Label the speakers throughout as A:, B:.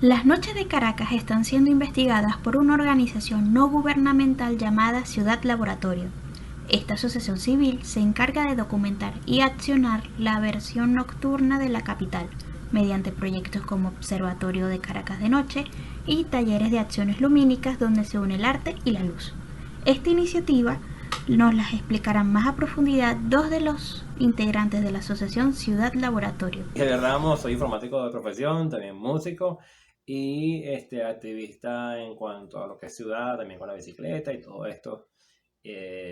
A: Las noches de Caracas están siendo investigadas por una organización no gubernamental llamada Ciudad Laboratorio. Esta asociación civil se encarga de documentar y accionar la versión nocturna de la capital, mediante proyectos como Observatorio de Caracas de Noche y talleres de acciones lumínicas donde se une el arte y la luz. Esta iniciativa nos las explicarán más a profundidad dos de los integrantes de la asociación Ciudad Laboratorio.
B: Javier Ramos, soy informático de profesión, también músico y activista en cuanto a lo que es ciudad, también con la bicicleta y todo esto.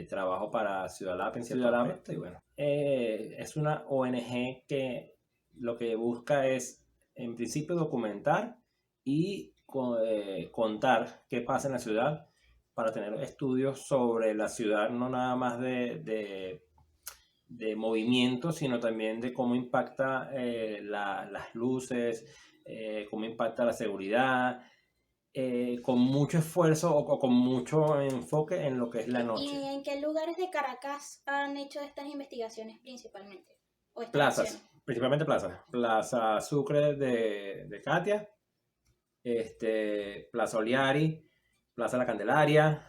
B: Trabajo para Ciudad Lab en Ciudad Lab y bueno, es una ONG que lo que busca es en principio documentar y contar qué pasa en la ciudad para tener estudios sobre la ciudad, no nada más de movimiento, sino también de cómo impacta las luces, cómo impacta la seguridad, con mucho esfuerzo o con mucho enfoque en lo que es la noche.
C: ¿Y en qué lugares de Caracas han hecho estas investigaciones principalmente? ¿O estas
B: Plazas,
C: acciones?
B: principalmente plazas. Plaza Sucre de Katia, Plaza Oliari, Plaza La Candelaria,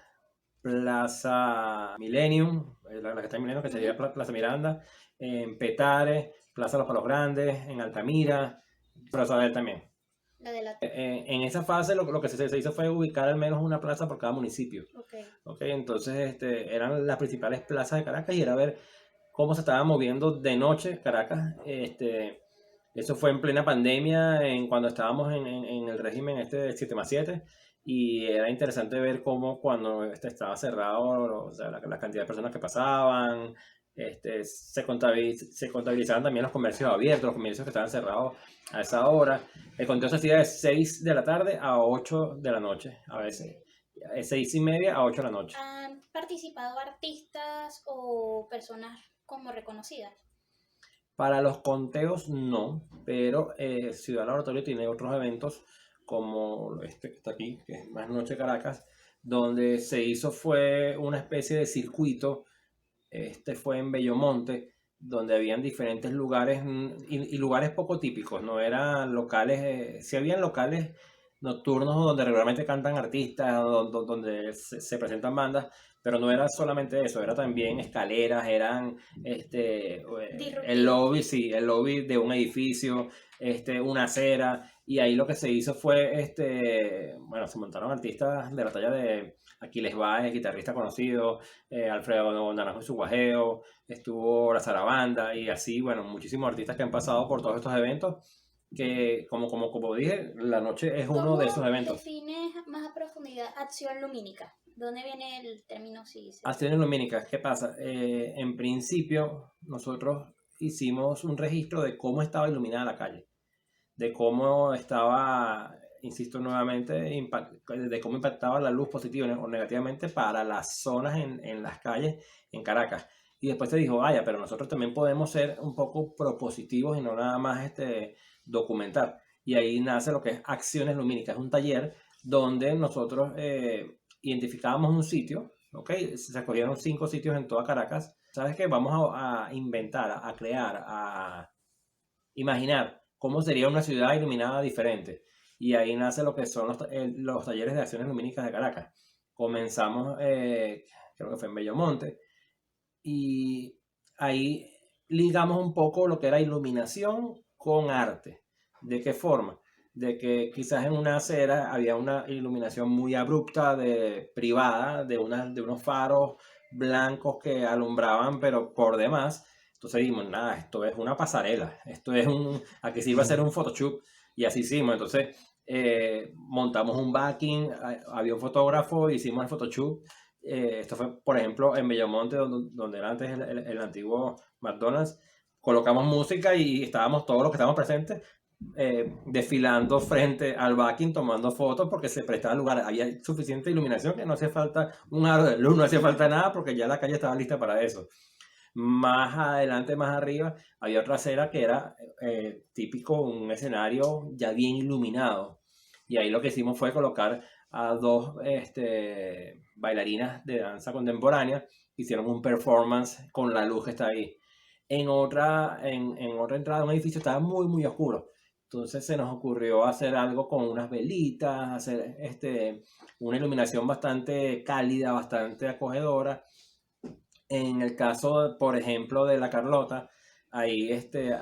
B: Plaza Millennium, la que está en Millennium, que sería Plaza Miranda, en Petare, Plaza Los Palos Grandes, en Altamira, Plaza Abel también.
C: La de la...
B: En esa fase lo que se hizo fue ubicar al menos una plaza por cada municipio.
C: Okay.
B: Entonces eran las principales plazas de Caracas y era ver cómo se estaba moviendo de noche Caracas. Eso fue en plena pandemia, cuando estábamos en el régimen de 7+7, y era interesante ver cómo cuando estaba cerrado, o sea, la cantidad de personas que pasaban, se contabilizaban también los comercios abiertos, los comercios que estaban cerrados a esa hora. El conteo se hacía de 6 de la tarde a 8 de la noche, a veces. 6:30 a 8 de la noche.
C: ¿Han participado artistas o personas como reconocidas?
B: Para los conteos no, pero Ciudad Laboratorio tiene otros eventos como este que está aquí, que es Más Noche Caracas, donde se hizo fue una especie de circuito. Fue en Bellomonte, donde habían diferentes lugares y lugares poco típicos, no eran locales, sí habían locales nocturnos donde regularmente cantan artistas, donde se presentan bandas, pero no era solamente eso, era también escaleras, eran el lobby, sí, el lobby de un edificio, una acera, y ahí lo que se hizo fue, bueno, se montaron artistas de la talla de Aquiles Báez, guitarrista conocido, Alfredo Naranjo y su guajeo, estuvo la Zarabanda y así, bueno, muchísimos artistas que han pasado por todos estos eventos, que como dije, la noche es uno de esos eventos.
C: ¿Cómo defines más a profundidad acción lumínica? ¿Dónde viene el término?
B: Acciones lumínicas, ¿qué pasa? En principio, nosotros hicimos un registro de cómo estaba iluminada la calle, de cómo estaba, insisto nuevamente, de cómo impactaba la luz positivamente o negativamente para las zonas en las calles en Caracas. Y después se dijo, vaya, pero nosotros también podemos ser un poco propositivos y no nada más documentar. Y ahí nace lo que es Acciones Lumínicas, un taller donde nosotros identificábamos un sitio, ¿ok? Se escogieron 5 sitios en toda Caracas. ¿Sabes qué? Vamos a inventar, a crear, a imaginar cómo sería una ciudad iluminada diferente. Y ahí nace lo que son los talleres de acciones lumínicas de Caracas. Comenzamos, creo que fue en Bellomonte, y ahí ligamos un poco lo que era iluminación con arte. ¿De qué forma? De que quizás en una acera había una iluminación muy abrupta, privada, de unos faros blancos que alumbraban, pero por demás. Entonces dijimos, nada, esto es una pasarela, aquí sí va a ser un Photoshop, y así hicimos. Entonces montamos un backing, había un fotógrafo, hicimos el Photoshop. Esto fue, por ejemplo, en Bellomonte, donde era antes el antiguo McDonald's. Colocamos música y estábamos todos los que estábamos presentes desfilando frente al backing, tomando fotos porque se prestaba lugar. Había suficiente iluminación que no hacía falta un aro de luz, no hacía falta nada porque ya la calle estaba lista para eso. Más adelante, más arriba, había otra acera que era típico, un escenario ya bien iluminado. Y ahí lo que hicimos fue colocar a 2 bailarinas de danza contemporánea, hicieron un performance con la luz que está ahí. En otra entrada de un edificio estaba muy, muy oscuro. Entonces se nos ocurrió hacer algo con unas velitas, hacer una iluminación bastante cálida, bastante acogedora. En el caso, por ejemplo, de La Carlota, ahí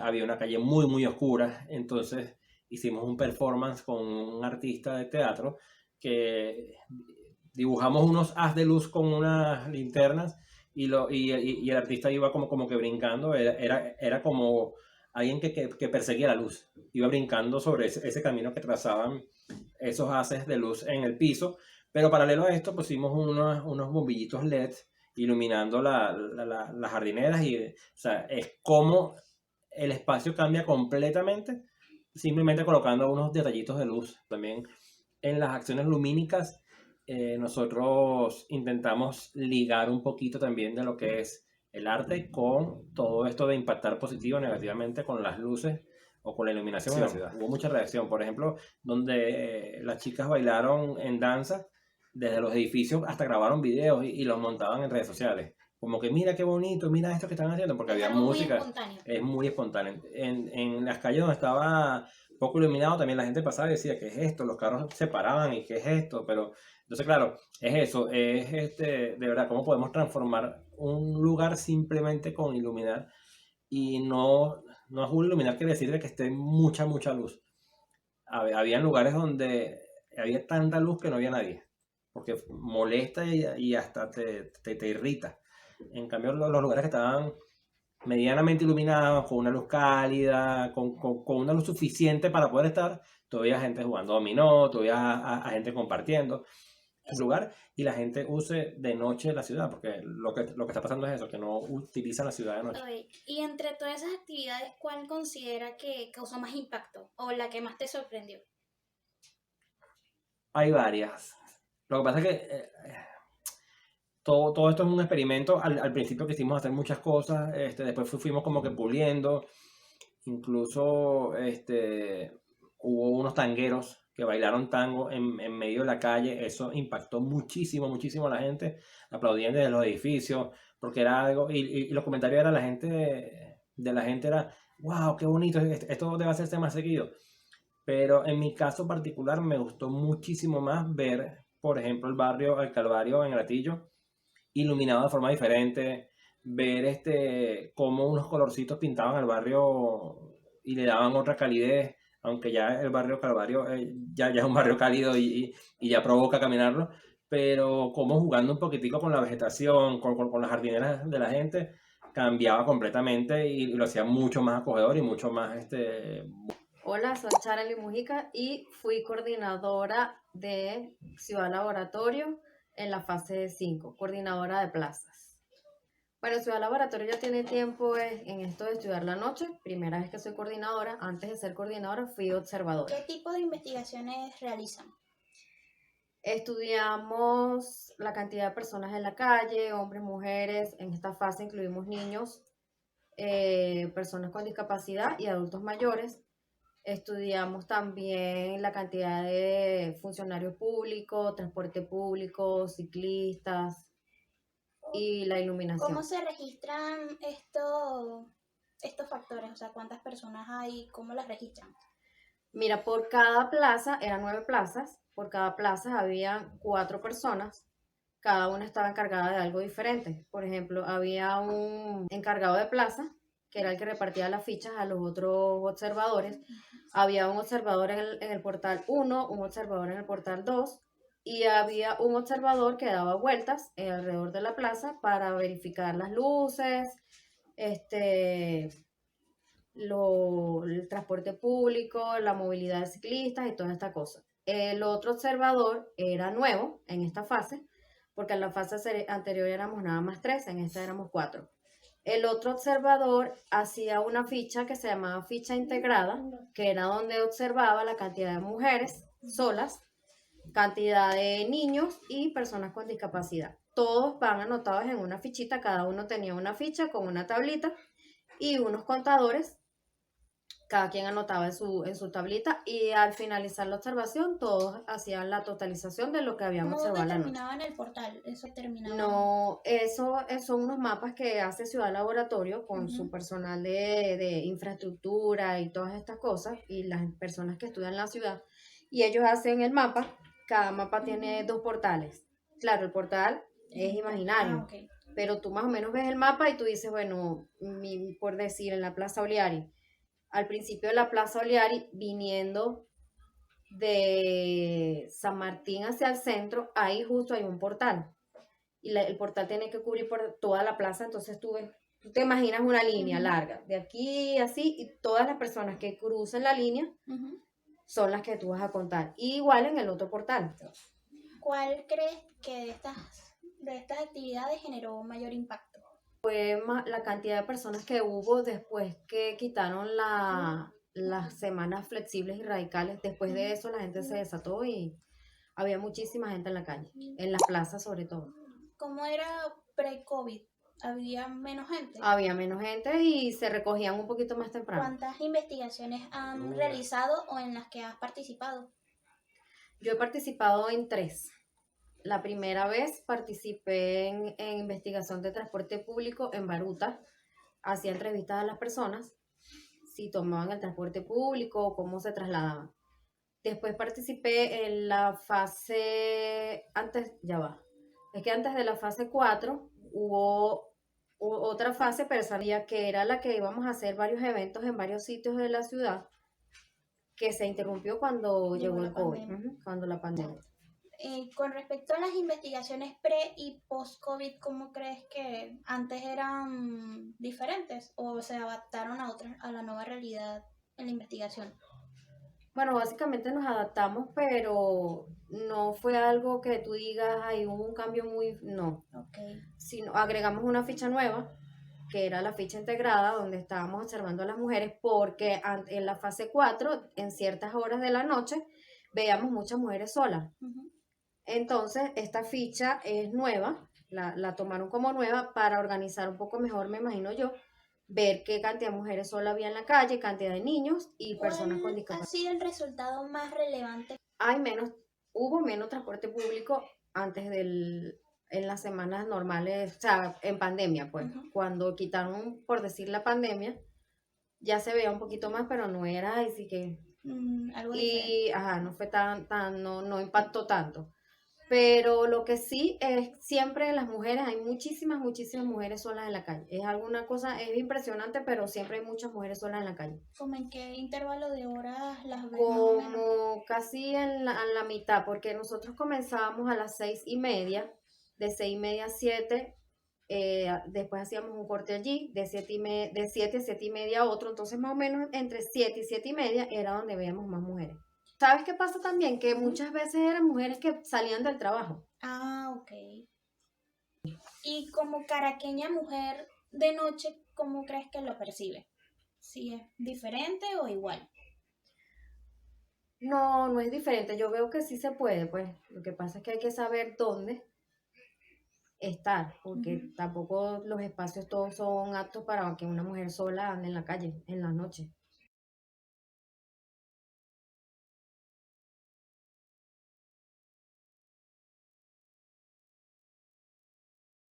B: había una calle muy, muy oscura, entonces hicimos un performance con un artista de teatro que dibujamos unos haz de luz con unas linternas y el artista iba como que brincando, era como alguien que perseguía la luz, iba brincando sobre ese camino que trazaban esos haces de luz en el piso, pero paralelo a esto pusimos unos bombillitos LED iluminando las jardineras y, o sea, es como el espacio cambia completamente simplemente colocando unos detallitos de luz. También en las acciones lumínicas nosotros intentamos ligar un poquito también de lo que es el arte con todo esto de impactar positivo o negativamente con las luces o con la iluminación en la ciudad. Hubo mucha reacción, por ejemplo, donde las chicas bailaron en danza desde los edificios hasta grabaron videos y los montaban en redes sociales. Como que mira qué bonito, mira esto que están haciendo, porque había música. Es muy espontáneo. En las calles donde estaba poco iluminado también la gente pasaba y decía, ¿qué es esto? Los carros se paraban y ¿qué es esto? Pero, entonces claro, es eso, es de verdad, cómo podemos transformar un lugar simplemente con iluminar y no es un iluminar quiere decir de que esté mucha, mucha luz. Había lugares donde había tanta luz que no había nadie, porque molesta y hasta te irrita. En cambio, los lugares que estaban medianamente iluminados, con una luz cálida, con una luz suficiente para poder estar, todavía gente jugando dominó, todavía a gente compartiendo el lugar y la gente use de noche la ciudad, porque lo que está pasando es eso, que no utilizan la ciudad de noche.
C: Okay. Y entre todas esas actividades, ¿cuál considera que causó más impacto o la que más te sorprendió?
B: Hay varias. Lo que pasa es que todo esto es un experimento. Al principio quisimos hacer muchas cosas, después fuimos como que puliendo. Incluso hubo unos tangueros que bailaron tango en medio de la calle. Eso impactó muchísimo, muchísimo a la gente. Aplaudían desde los edificios, porque era algo. Y los comentarios de la gente era, wow, qué bonito, esto debe hacerse más seguido. Pero en mi caso particular me gustó muchísimo más ver, por ejemplo, el Calvario en Gratillo iluminado de forma diferente, ver cómo unos colorcitos pintaban el barrio y le daban otra calidez, aunque ya el barrio Calvario ya es un barrio cálido y ya provoca caminarlo, pero como jugando un poquitico con la vegetación, con las jardineras de la gente, cambiaba completamente y lo hacía mucho más acogedor y mucho más
D: Hola, soy Charely Mujica y fui coordinadora de Ciudad Laboratorio en la fase 5, coordinadora de plazas. Bueno, Ciudad Laboratorio ya tiene tiempo en esto de estudiar la noche, primera vez que soy coordinadora. Antes de ser coordinadora fui observadora.
C: ¿Qué tipo de investigaciones realizan?
D: Estudiamos la cantidad de personas en la calle, hombres, mujeres. En esta fase incluimos niños, personas con discapacidad y adultos mayores. Estudiamos también la cantidad de funcionarios públicos, transporte público, ciclistas y la iluminación.
C: ¿Cómo se registran estos factores? O sea, ¿cuántas personas hay? ¿Cómo las registran?
D: Mira, por cada plaza, eran 9 plazas, por cada plaza había 4 personas, cada una estaba encargada de algo diferente. Por ejemplo, había un encargado de plaza, que era el que repartía las fichas a los otros observadores. Había un observador en el portal 1, un observador en el portal 2, y había un observador que daba vueltas alrededor de la plaza para verificar las luces, el transporte público, la movilidad de ciclistas y toda esta cosa. El otro observador era nuevo en esta fase, porque en la fase anterior éramos nada más 3, en esta éramos 4. El otro observador hacía una ficha que se llamaba ficha integrada, que era donde observaba la cantidad de mujeres solas, cantidad de niños y personas con discapacidad. Todos van anotados en una fichita, cada uno tenía una ficha con una tablita y unos contadores cada quien anotaba en su tablita y al finalizar la observación todos hacían la totalización de lo que habían
C: ¿Cómo
D: observado la noche.
C: determinaban el portal? Eso terminaba.
D: No, eso son unos mapas que hace Ciudad Laboratorio con
C: Ujú.
D: su personal de infraestructura y todas estas cosas y las personas que estudian la ciudad. Y ellos hacen el mapa, cada mapa tiene dos portales. Claro, el portal es imaginario,
C: Ah, ok.
D: pero tú más o menos ves el mapa y tú dices, bueno, por decir, en la Plaza Oliari, al principio de la Plaza Oliari, viniendo de San Martín hacia el centro, ahí justo hay un portal. Y el portal tiene que cubrir por toda la plaza, entonces tú te imaginas una línea
C: Ujú.
D: larga, de aquí así, y todas las personas que crucen la línea
C: Ujú.
D: son las que tú vas a contar. Y igual en el otro portal.
C: ¿Cuál crees que de estas actividades generó mayor impacto?
D: La cantidad de personas que hubo después que quitaron las semanas flexibles y radicales, después de eso la gente se desató y había muchísima gente en la calle, en las plazas sobre todo.
C: ¿Cómo era pre-COVID? ¿Había menos gente?
D: Había menos gente y se recogían un poquito más temprano.
C: ¿Cuántas investigaciones han realizado o en las que has participado?
D: Yo he participado en 3. La primera vez participé en investigación de transporte público en Baruta. Hacía entrevistas a las personas, si tomaban el transporte público, cómo se trasladaban. Después participé en la fase, antes de la fase 4 hubo otra fase, pero sabía que era la que íbamos a hacer varios eventos en varios sitios de la ciudad, que se interrumpió cuando llegó el COVID, cuando la pandemia.
C: Con respecto a las investigaciones pre y post-COVID, ¿cómo crees que antes eran diferentes o se adaptaron a la nueva realidad en la investigación?
D: Bueno, básicamente nos adaptamos, pero no fue algo que tú digas, ahí hubo un cambio no.
C: Okay.
D: Sino agregamos una ficha nueva, que era la ficha integrada, donde estábamos observando a las mujeres, porque en la fase 4, en ciertas horas de la noche, veíamos muchas mujeres solas.
C: Uh-huh.
D: Entonces, esta ficha es nueva, la tomaron como nueva para organizar un poco mejor, me imagino yo, ver qué cantidad de mujeres solas había en la calle, cantidad de niños y personas con
C: ¿Cuál ha
D: discapacidad.
C: sido el resultado más relevante?
D: Hubo menos transporte público en las semanas normales, o sea, en pandemia, pues.
C: Uh-huh.
D: Cuando quitaron, por decir, la pandemia, ya se veía un poquito más, pero no era así que...
C: Algo diferente.
D: no fue no impactó tanto. Pero lo que sí es siempre las mujeres, hay muchísimas mujeres solas en la calle. Es alguna cosa, es impresionante, pero siempre hay muchas mujeres solas en la calle.
C: ¿Cómo en qué intervalo de horas las ves más o menos?
D: Como casi en la mitad, porque nosotros comenzábamos a las 6:30, de 6:30 a 7, después hacíamos un corte allí, de 7 a 7:30 otro, entonces más o menos entre 7 y 7:30 era donde veíamos más mujeres. ¿Sabes qué pasa también? Que muchas veces eran mujeres que salían del trabajo.
C: Ah, ok. Y como caraqueña mujer de noche, ¿cómo crees que lo percibe? ¿Si es diferente o igual?
D: No, no es diferente. Yo veo que sí se puede, pues. Lo que pasa es que hay que saber dónde estar, porque tampoco los espacios todos son aptos para que una mujer sola ande en la calle en la noche.